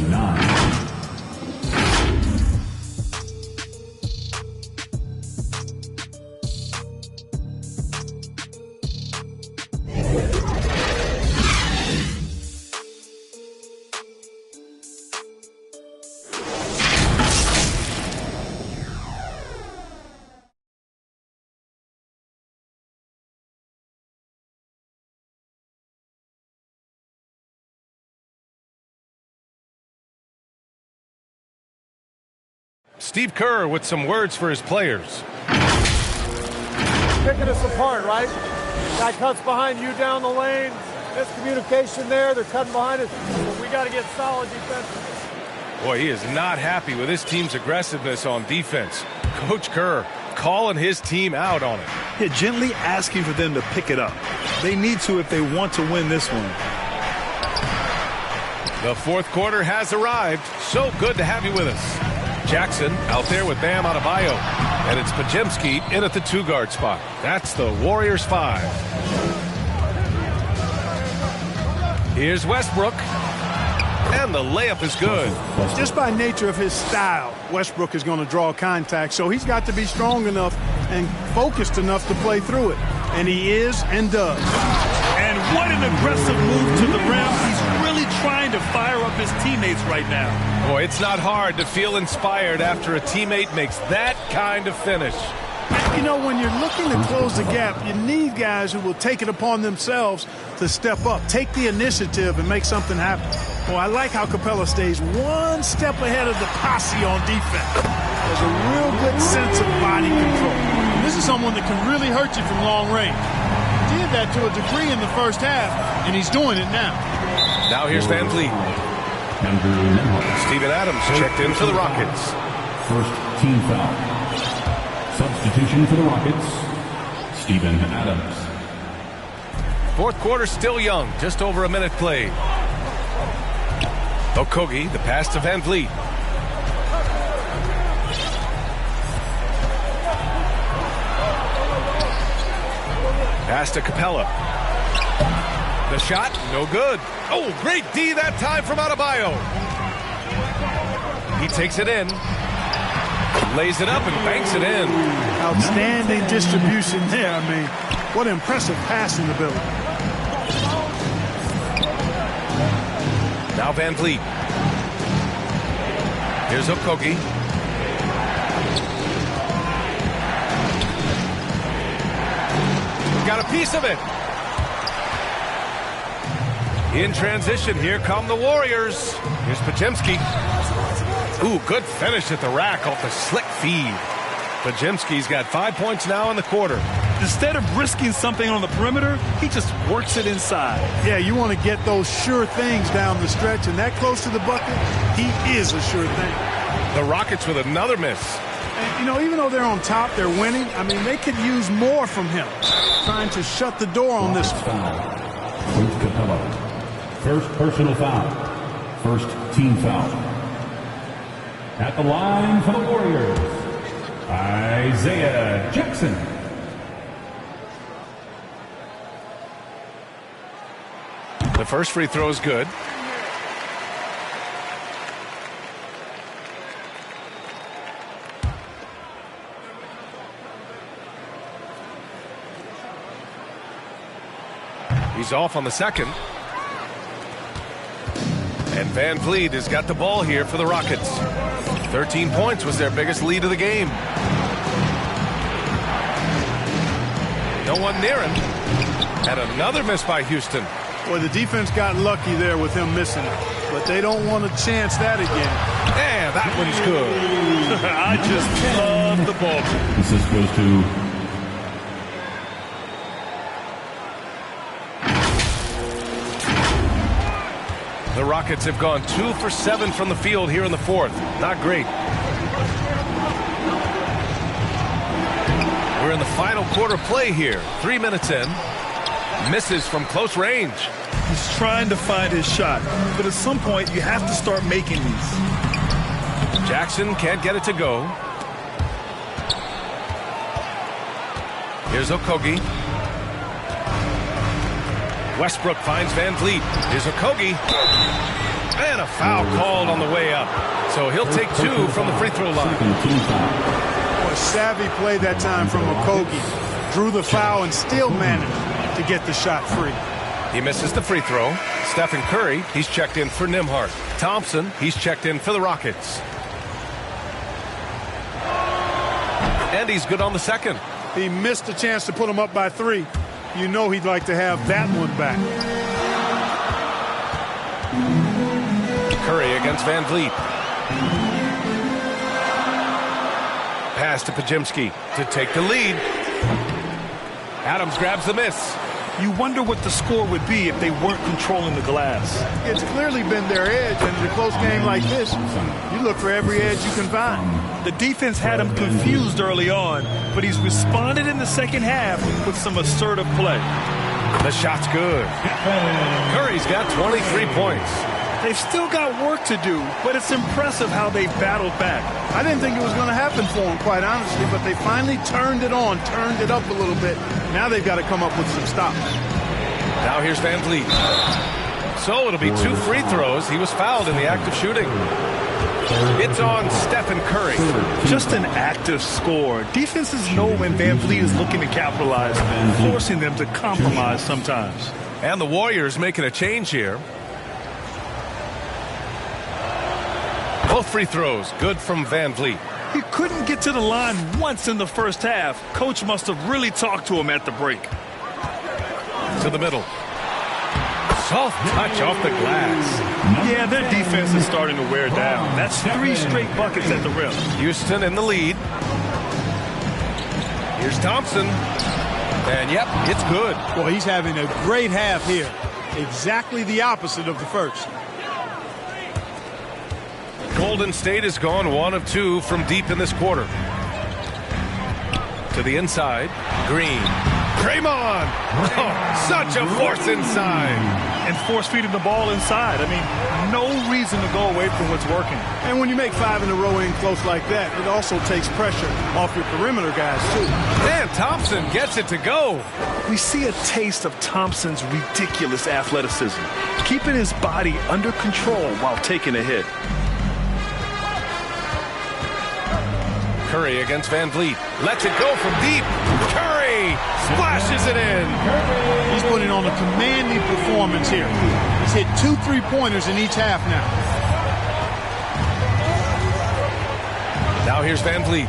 Steve Kerr with some words for his players. Picking us apart, right? Guy cuts behind you down the lane. Miscommunication there. They're cutting behind us. But we got to get solid defensively. Boy, he is not happy with his team's aggressiveness on defense. Coach Kerr calling his team out on it. Yeah, gently asking for them to pick it up. They need to if they want to win this one. The 4th quarter has arrived. So good to have you with us. Jackson out there with Bam Adebayo. And it's Pajemski in at the 2-guard spot. That's the Warriors 5. Here's Westbrook. And the layup is good. Just by nature of his style, Westbrook is going to draw contact, so he's got to be strong enough and focused enough to play through it. And he is and does. And what an aggressive move to the rim. He's really trying to fire up his teammates right now. Boy, it's not hard to feel inspired after a teammate makes that kind of finish. You know, when you're looking to close the gap, you need guys who will take it upon themselves to step up, take the initiative, and make something happen. Well, I like how Capella stays one step ahead of the posse on defense. There's a real good sense of body control. And this is someone that can really hurt you from long range. He did that to a degree in the first half, and he's doing it now. Now here's Van Vliet. Steven Adams checked in for the Rockets. First team foul. Substitution for the Rockets, Steven Adams. 4th quarter still young, just over a minute played. Okogie, the pass to Van Vliet. Pass to Capella. The shot, no good. Oh, great D that time from Adebayo. He takes it in. Lays it up and banks it in. Outstanding distribution there. I mean, what impressive passing ability. Now Van Vliet. Here's Okogie. Got a piece of it. In transition, here come the Warriors. Here's Pajemski. Ooh, good finish at the rack off the slick feed. Pajemski's got 5 points now in the quarter. Instead of risking something on the perimeter, he just works it inside. Yeah, you want to get those sure things down the stretch, and that close to the bucket, he is a sure thing. The Rockets with another miss. And, you know, even though they're on top, they're winning. I mean, they could use more from him. Trying to shut the door on this one. Coach Capella. First personal foul. First team foul. At the line for the Warriors, Isaiah Jackson. The first free throw is good. He's off on the second. And Van Vliet has got the ball here for the Rockets. 13 points was their biggest lead of the game. No one near him. And another miss by Houston. Boy, the defense got lucky there with him missing it. But they don't want to chance that again. Yeah, that one's good. I just love the ball. This goes to Rockets have gone 2 for 7 from the field here in the fourth. Not great. We're in the final quarter play here. 3 minutes in. Misses from close range. He's trying to find his shot, but at some point you have to start making these. Jackson can't get it to go. Here's Okogie. Westbrook finds Van Vliet. Here's Okogie. And a foul called on the way up. So he'll take 2 from the free throw line. A savvy play that time from Okogie. Drew the foul and still managed to get the shot free. He misses the free throw. Stephen Curry, he's checked in for Nembhard. Thompson, he's checked in for the Rockets. And he's good on the second. He missed a chance to put him up by 3. You know he'd like to have that one back. Curry against Van Vliet. Pass to Pajimski to take the lead. Adams grabs the miss. You wonder what the score would be if they weren't controlling the glass. It's clearly been their edge, and in a close game like this, you look for every edge you can find. The defense had him confused early on, but he's responded in the second half with some assertive play. The shot's good. Curry's got 23 points. They've still got work to do, but it's impressive how they battled back. I didn't think it was going to happen for them, quite honestly, but they finally turned it on, turned it up a little bit. Now they've got to come up with some stops. Now here's Van Vliet. So it'll be 2 free throws. He was fouled in the act of shooting. It's on Stephen Curry. Just an active score. Defenses know when Van Vliet is looking to capitalize, forcing them to compromise sometimes. And the Warriors making a change here. Both free throws good from Van Vliet. He couldn't get to the line once in the first half. Coach must have really talked to him at the break. To the middle. Soft touch off the glass. Yeah, their defense is starting to wear down. That's 3 straight buckets at the rim. Houston in the lead. Here's Thompson. And yep, it's good. Well, he's having a great half here. Exactly the opposite of the first. Golden State has gone 1 of 2 from deep in this quarter. To the inside. Green. Draymond! Oh, such a force inside. And force feeding the ball inside. I mean, no reason to go away from what's working. And when you make 5 in a row in close like that, it also takes pressure off your perimeter guys, too. And Thompson gets it to go. We see a taste of Thompson's ridiculous athleticism, keeping his body under control while taking a hit. Curry against Van Vliet. Lets it go from deep. Curry splashes it in. He's putting on a commanding performance here. He's hit 2 3-pointers in each half now. Now here's Van Vliet.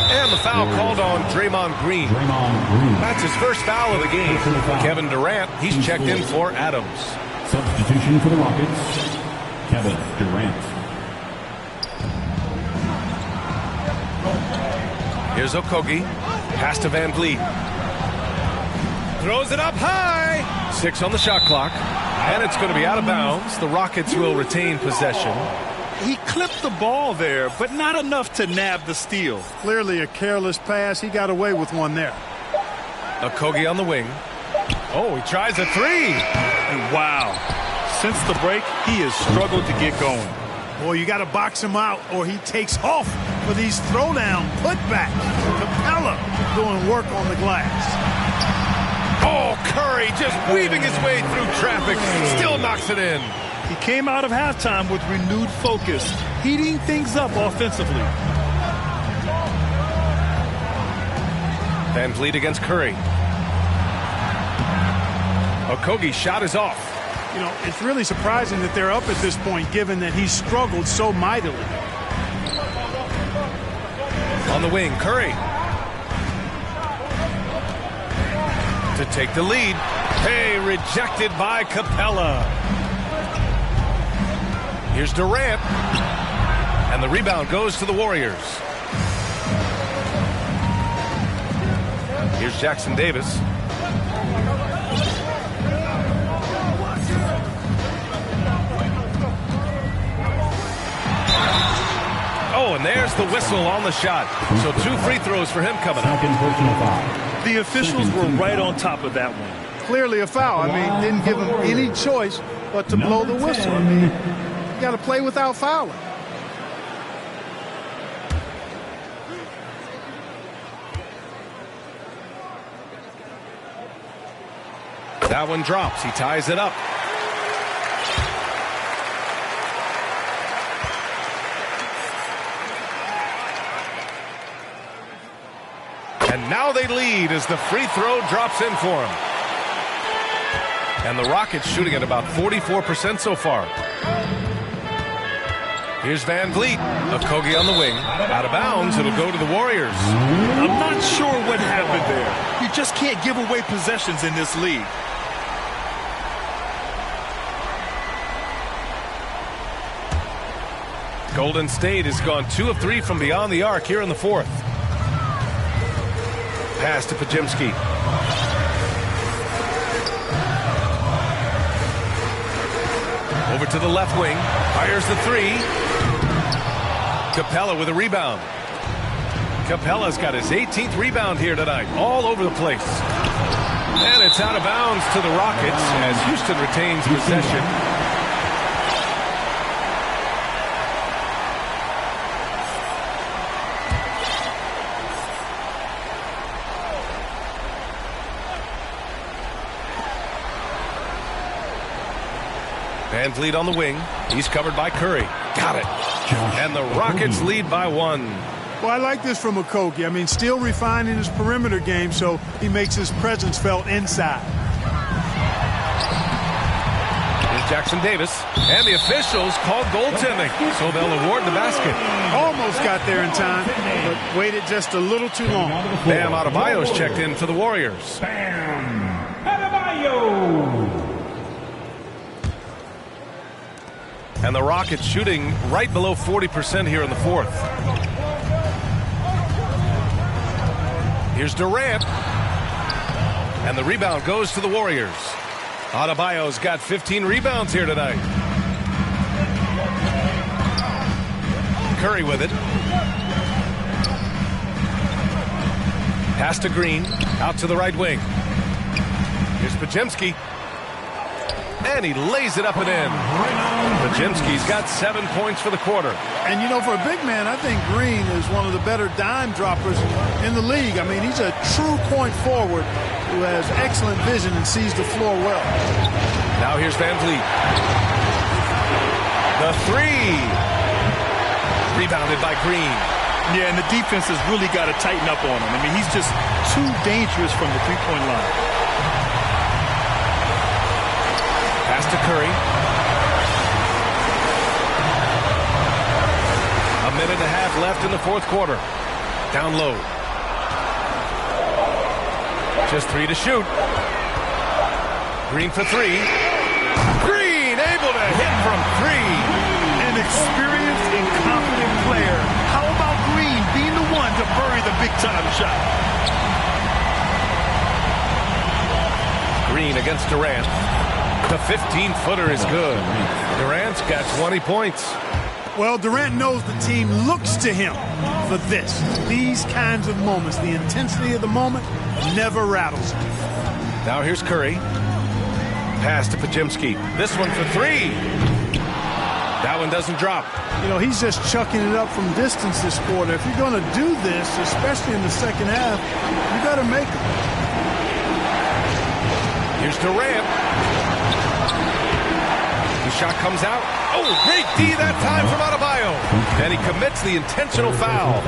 And the foul called on Draymond Green. That's his first foul of the game. Kevin Durant, he's checked in for Adams. Substitution for the Rockets, Kevin Durant. Here's Okogie. Pass to Van Vliet. Throws it up high. 6 on the shot clock. And it's going to be out of bounds. The Rockets will retain possession. He clipped the ball there, but not enough to nab the steal. Clearly a careless pass. He got away with one there. Okogie on the wing. Oh, he tries a 3. And wow. Since the break, he has struggled to get going. Boy, you got to box him out or he takes off for these throwdown putbacks. Capella doing work on the glass. Oh, Curry just weaving his way through traffic. Still knocks it in. He came out of halftime with renewed focus, heating things up offensively. Van Vliet against Curry. Okogie's shot is off. You know, it's really surprising that they're up at this point, given that he struggled so mightily. On the wing, Curry. To take the lead. Hey, rejected by Capella. Here's Durant. And the rebound goes to the Warriors. Here's Jackson Davis. Oh, and there's the whistle on the shot. So 2 free throws for him coming up. The officials were right on top of that one. Clearly a foul. I mean, didn't give him any choice but to blow the whistle. I mean, you got to play without fouling. That one drops. He ties it up. And now they lead as the free throw drops in for him. And the Rockets shooting at about 44% so far. Here's Van Vliet. Okogie on the wing. Out of bounds. It'll go to the Warriors. I'm not sure what happened there. You just can't give away possessions in this league. Golden State has gone 2 of 3 from beyond the arc here in the fourth. Pass to Podziemski. Over to the left wing. Fires the 3. Capella with a rebound. Capella's got his 18th rebound here tonight. All over the place. And it's out of bounds to the Rockets as Houston retains possession. Van Vliet on the wing. He's covered by Curry. Got it. And the Rockets lead by 1. Well, I like this from Okogie. I mean, still refining his perimeter game so he makes his presence felt inside. Here's Jackson Davis. And the officials called goaltending, so they'll award the basket. Almost got there in time, but waited just a little too long. Bam Adebayo's checked in for the Warriors. Bam Adebayo. And the Rockets shooting right below 40% here in the fourth. Here's Durant. And the rebound goes to the Warriors. Adebayo's got 15 rebounds here tonight. Curry with it. Pass to Green. Out to the right wing. Here's Podziemski. And he lays it up and in. Podziemski's got 7 points for the quarter. And, you know, for a big man, I think Green is one of the better dime droppers in the league. I mean, he's a true point forward who has excellent vision and sees the floor well. Now here's Van Vliet. The 3. Rebounded by Green. Yeah, and the defense has really got to tighten up on him. I mean, he's just too dangerous from the three-point line. Pass to Curry. A minute and a half left in the fourth quarter. Down low. Just 3 to shoot. Green for 3. Green able to hit from 3. An experienced and confident player. How about Green being the one to bury the big-time shot? Green against Durant. The 15-footer is good. Durant's got 20 points. Well, Durant knows the team looks to him for this. These kinds of moments, the intensity of the moment never rattles him. Now here's Curry. Pass to Podziemski. This one for 3. That one doesn't drop. You know, he's just chucking it up from distance this quarter. If you're going to do this, especially in the second half, you got to make it. Here's Durant. The shot comes out. Oh, great D that time from Adebayo. And he commits the intentional foul.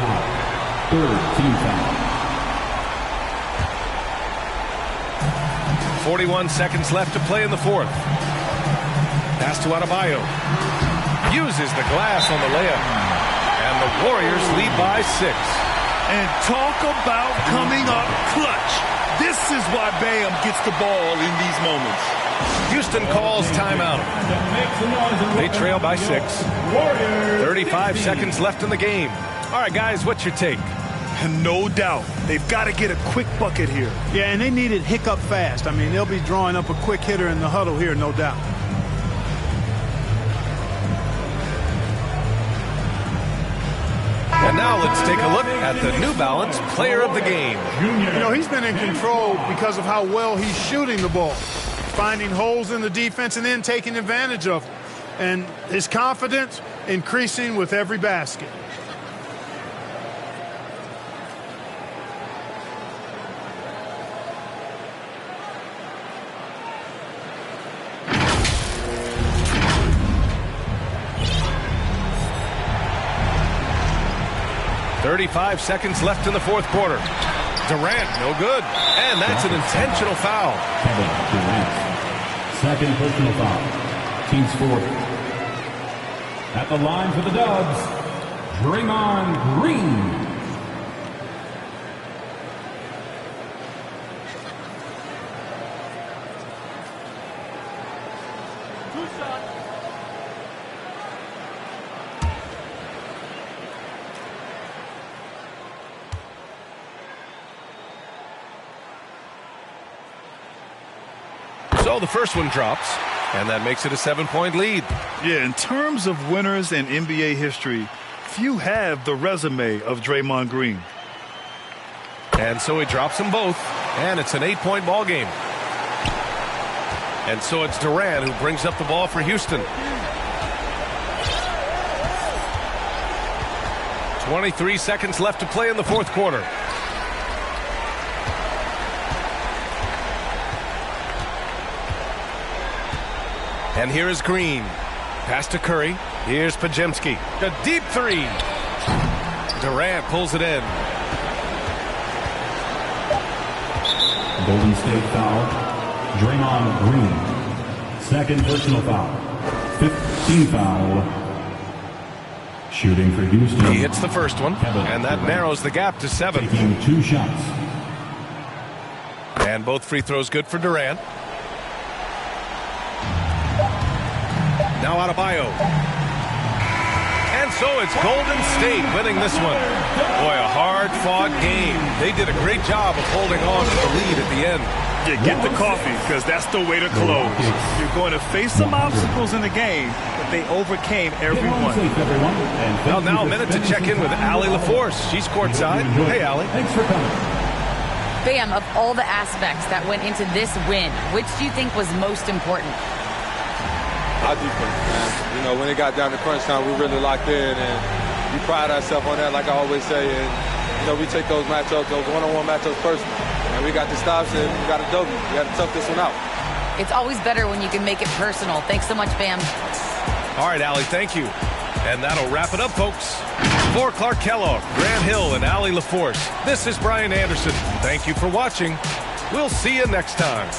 Third team foul. 41 seconds left to play in the fourth. Pass to Adebayo. Uses the glass on the layup. And the Warriors lead by 6. And talk about coming up clutch. This is why Bam gets the ball in these moments. Houston calls timeout. They trail by 6. 35 seconds left in the game. All right, guys, what's your take? No doubt. They've got to get a quick bucket here. Yeah, and they need it hiccup fast. I mean, they'll be drawing up a quick hitter in the huddle here, no doubt. And now let's take a look at the New Balance Player of the Game. You know, he's been in control because of how well he's shooting the ball, finding holes in the defense and then taking advantage of them. And his confidence increasing with every basket. .35 seconds left in the fourth quarter. Durant, no good. And that's an intentional foul. Kevin Durant. Second personal foul. Team's fourth. At the line for the Dubs, Draymond Green. So the first one drops, and that makes it a 7-point lead. Yeah, in terms of winners in NBA history, few have the resume of Draymond Green. And so he drops them both, and it's an 8-point ball game. And so it's Durant who brings up the ball for Houston. 23 seconds left to play in the fourth quarter. And here is Green. Pass to Curry. Here's Pajemski. A deep three. Durant pulls it in. Golden State foul. Draymond Green. Second personal foul. 15 foul. Shooting for Houston. He hits the first one, and that narrows the gap to 7. Taking 2 shots. And both free throws good for Durant. Now Adebayo. And so it's Golden State winning this one. Boy, a hard-fought game. They did a great job of holding on to the lead at the end. Yeah, get the coffee, because that's the way to close. You're going to face some obstacles in the game, but they overcame every one. Well, now a minute to check in with Allie LaForce. She's courtside. Hey, Allie. Thanks for coming. Bam, of all the aspects that went into this win, which do you think was most important? Our defense, man. You know, when it got down to crunch time, we really locked in, and we pride ourselves on that, like I always say. And, you know, we take those matchups, those one-on-one matchups personal. And we got the stops, and we got a W. We got to tough this one out. It's always better when you can make it personal. Thanks so much, Bam. All right, Allie, thank you. And that'll wrap it up, folks. For Clark Kellogg, Grant Hill, and Allie LaForce, this is Brian Anderson. Thank you for watching. We'll see you next time.